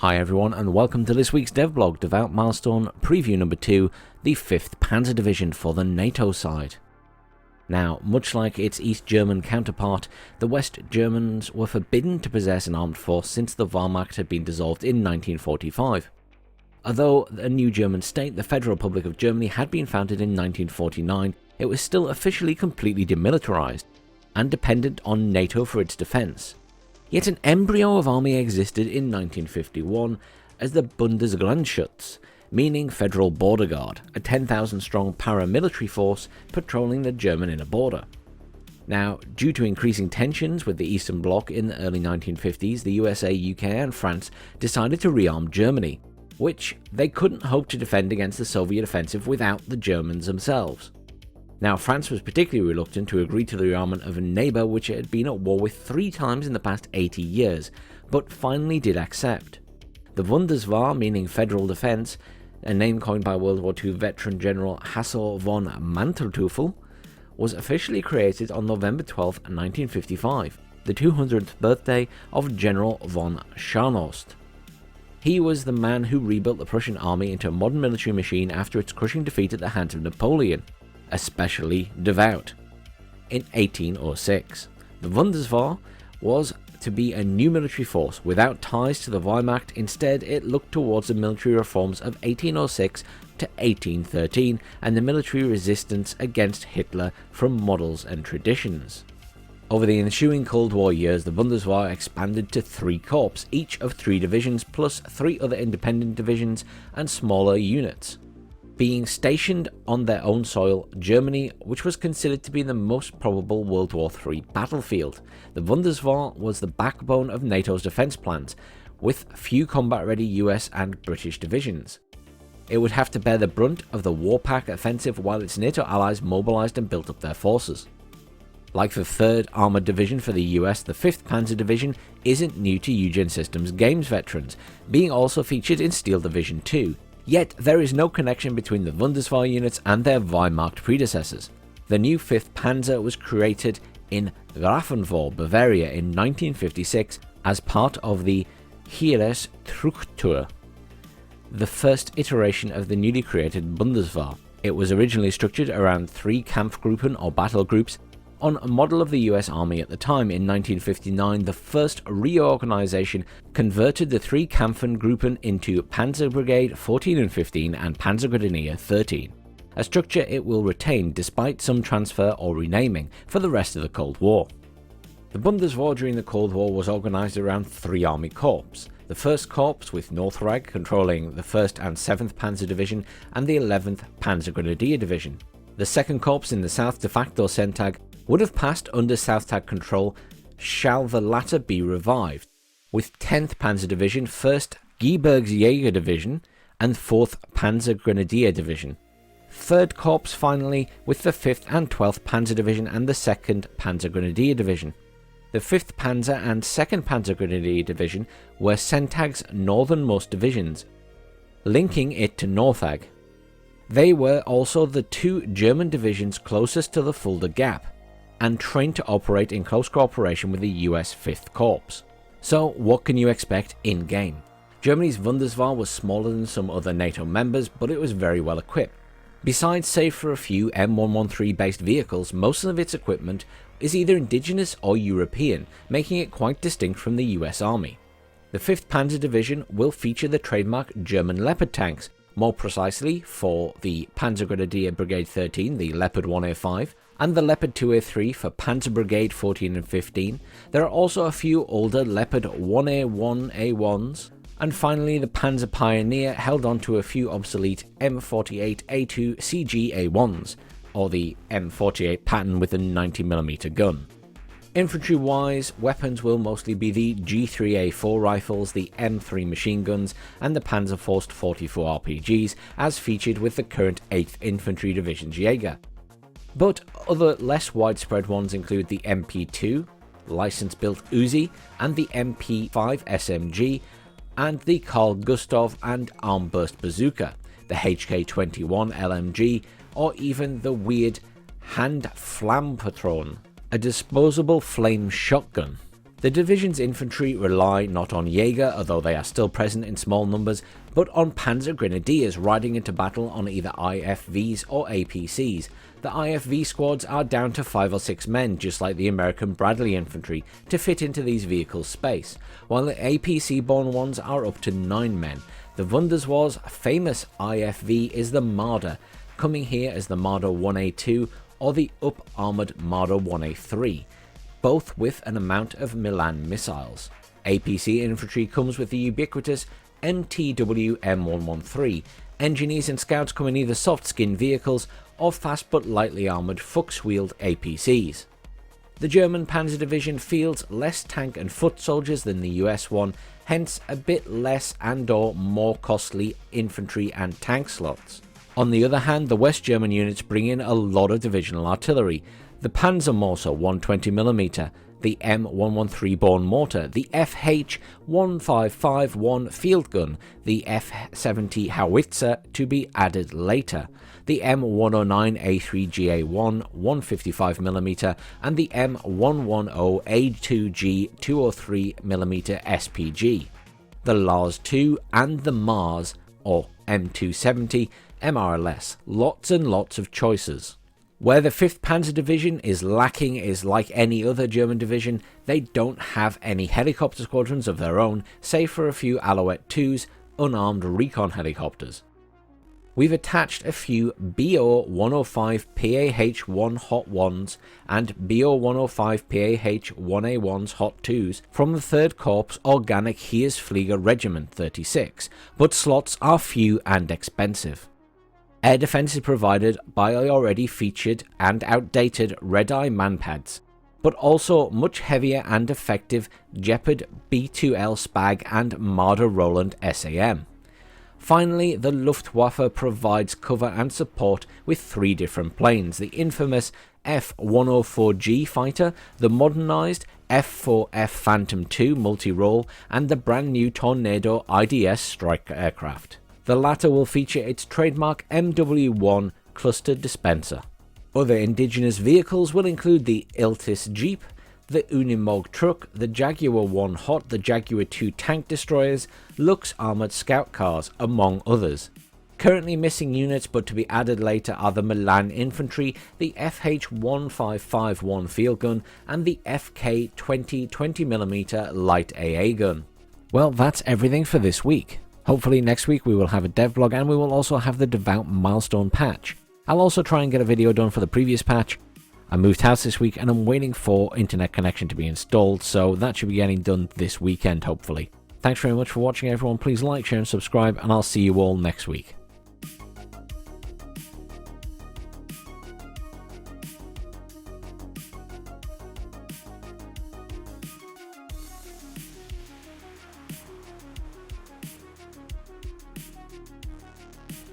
Hi everyone and welcome to this week's Dev Blog, Davout Milestone Preview number 2, the 5th Panzer Division for the NATO side. Now, much like its East German counterpart, the West Germans were forbidden to possess an armed force since the Wehrmacht had been dissolved in 1945. Although a new German state, the Federal Republic of Germany, had been founded in 1949, it was still officially completely demilitarized and dependent on NATO for its defense. Yet an embryo of army existed in 1951 as the Bundesgrenzschutz, meaning Federal Border Guard, a 10,000 strong paramilitary force patrolling the German inner border. Now, due to increasing tensions with the Eastern Bloc in the early 1950s, the USA, UK and France decided to rearm Germany, which they couldn't hope to defend against the Soviet offensive without the Germans themselves. Now, France was particularly reluctant to agree to the rearmament of a neighbour which it had been at war with 3 times in the past 80 years, but finally did accept. The Bundeswehr, meaning Federal Defence, a name coined by World War II veteran General Hasso von Manteuffel, was officially created on November 12, 1955, the 200th birthday of General von Scharnhorst. He was the man who rebuilt the Prussian army into a modern military machine after its crushing defeat at the hands of Napoleon, especially Davout, in 1806. The Bundeswehr was to be a new military force without ties to the Wehrmacht. Instead, it looked towards the military reforms of 1806 to 1813 and the military resistance against Hitler from models and traditions. Over the ensuing Cold War years, the Bundeswehr expanded to 3 corps, each of 3 divisions plus 3 other independent divisions and smaller units. Being stationed on their own soil, Germany, which was considered to be the most probable World War III battlefield, the Bundeswehr was the backbone of NATO's defence plans, with few combat-ready US and British divisions. It would have to bear the brunt of the Warpath offensive while its NATO allies mobilised and built up their forces. Like the 3rd Armoured Division for the US, the 5th Panzer Division isn't new to Eugen Systems Games veterans, being also featured in Steel Division 2. Yet there is no connection between the Bundeswehr units and their Wehrmacht predecessors. The new 5th Panzer was created in Grafenwöhr, Bavaria in 1956 as part of the Heeresstruktur, the first iteration of the newly created Bundeswehr. It was originally structured around 3 Kampfgruppen or battle groups, on a model of the US Army at the time. In 1959, the first reorganization converted the 3 Kampfgruppen into Panzer Brigade 14 and 15 and Panzergrenadier 13, a structure it will retain despite some transfer or renaming for the rest of the Cold War. The Bundeswehr during the Cold War was organized around 3 army corps. The 1st Corps with Nordreich controlling the 1st and 7th Panzer Division and the 11th Panzergrenadier Division. The 2nd Corps in the south, de facto Centag, would have passed under Southtag control shall the latter be revived, with 10th Panzer Division, 1st Gebirgsjäger Division and 4th Panzergrenadier Division. 3rd Corps finally with the 5th and 12th Panzer Division and the 2nd Panzergrenadier Division. The 5th Panzer and 2nd Panzergrenadier Division were Centag's northernmost divisions, linking it to Nordhag. They were also the 2 German divisions closest to the Fulda Gap, and trained to operate in close cooperation with the US 5th Corps. So what can you expect in-game? Germany's Bundeswehr was smaller than some other NATO members, but it was very well equipped. Besides save for a few M113 based vehicles, most of its equipment is either indigenous or European, making it quite distinct from the US Army. The 5th Panzer Division will feature the trademark German Leopard tanks, more precisely for the Panzergrenadier Brigade 13, the Leopard 1A5, and the Leopard 2A3 for Panzer Brigade 14 and 15. There are also a few older Leopard 1A1A1s, and finally the Panzer Pioneer held on to a few obsolete M48A2 CG-A1s, or the M48 pattern with a 90mm gun. Infantry-wise, weapons will mostly be the G3A4 rifles, the M3 machine guns, and the Panzerfaust 44 RPGs, as featured with the current 8th Infantry Division's Jaeger. But other less widespread ones include the MP2, license-built Uzi, and the MP5 SMG, and the Carl Gustav and Armburst Bazooka, the HK21 LMG, or even the weird Hand Flampatron, a disposable flame shotgun. The division's infantry rely not on Jaeger, although they are still present in small numbers, but on Panzer Grenadiers riding into battle on either IFVs or APCs. The IFV squads are down to 5 or 6 men, just like the American Bradley infantry, to fit into these vehicles' space, while the APC-borne ones are up to 9 men. The Wunderswar's famous IFV is the Marder, coming here as the Marder 1A2 or the up-armoured Marder 1A3. Both with an amount of Milan missiles. APC infantry comes with the ubiquitous NTW M113. Engineers and scouts come in either soft-skinned vehicles or fast but lightly armoured Fuchs-wheeled APCs. The German Panzer Division fields less tank and foot soldiers than the US one, hence a bit less and/or more costly infantry and tank slots. On the other hand, the West German units bring in a lot of divisional artillery. The Panzer Mortar 120mm, the M113 borne mortar, the FH-1551 field gun, the F-70 howitzer to be added later, the M109A3GA1 155mm, and the M110A2G 203mm SPG, the Lars 2 and the Mars or M270 MRLS. Lots and lots of choices. Where the 5th Panzer Division is lacking is like any other German division, they don't have any helicopter squadrons of their own, save for a few Alouette 2s, unarmed recon helicopters. We've attached a few BO-105 PAH-1 Hot 1s and BO-105 PAH-1A1s Hot 2s from the 3rd Corps Organic Heeresflieger Regiment 36, but slots are few and expensive. Air defense is provided by the already featured and outdated Red-Eye manpads, but also much heavier and effective Jeopard B2L Spag and Marder Roland SAM. Finally, the Luftwaffe provides cover and support with 3 different planes: the infamous F-104G fighter, the modernised F-4F Phantom II multi-role, and the brand new Tornado IDS strike aircraft. The latter will feature its trademark MW1 cluster dispenser. Other indigenous vehicles will include the Iltis Jeep, the Unimog truck, the Jaguar 1 Hot, the Jaguar 2 tank destroyers, Lux armoured scout cars, among others. Currently missing units but to be added later are the Milan infantry, the FH-1551 field gun, and the FK-20 20mm light AA gun. Well, that's everything for this week. Hopefully next week we will have a dev blog and we will also have the Davout milestone patch. I'll also try and get a video done for the previous patch. I moved house this week and I'm waiting for internet connection to be installed, so that should be getting done this weekend hopefully. Thanks very much for watching everyone, please like, share and subscribe, and I'll see you all next week.